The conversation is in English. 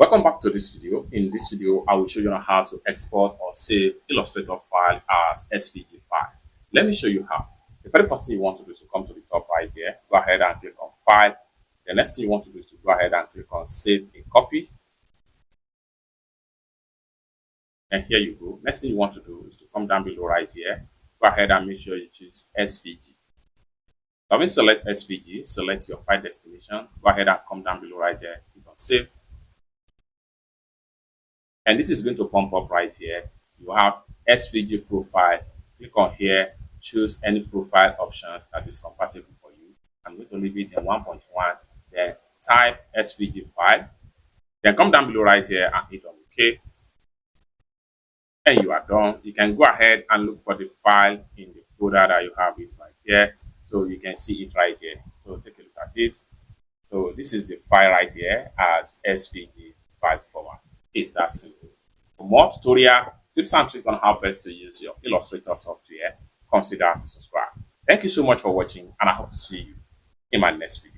Welcome back to this video. In this video, I will show you how to export or save Illustrator file as SVG file. Let me show you how. The very first thing you want to do is to come to the top right here, go ahead and click on File. The next thing you want to do is to go ahead and click on Save a Copy. And here you go. Next thing you want to do is to come down below right here, go ahead and make sure you choose SVG. Now, when you select SVG, select your file destination, go ahead and come down below right here, click on Save. And this is going to pump up right here. You have SVG profile. Click on here, choose any profile options that is compatible for you. I'm going to leave it in 1.1. Then type SVG file. Then come down below right here and hit on OK. And you are done. You can go ahead and look for the file in the folder that you have it right here. So you can see it right here. So take a look at it. So this is the file right here as SVG file format. It's that simple. For more tutorial tips and tricks on how best to use your Illustrator software, consider to subscribe. Thank you so much for watching, and I hope to see you in my next video.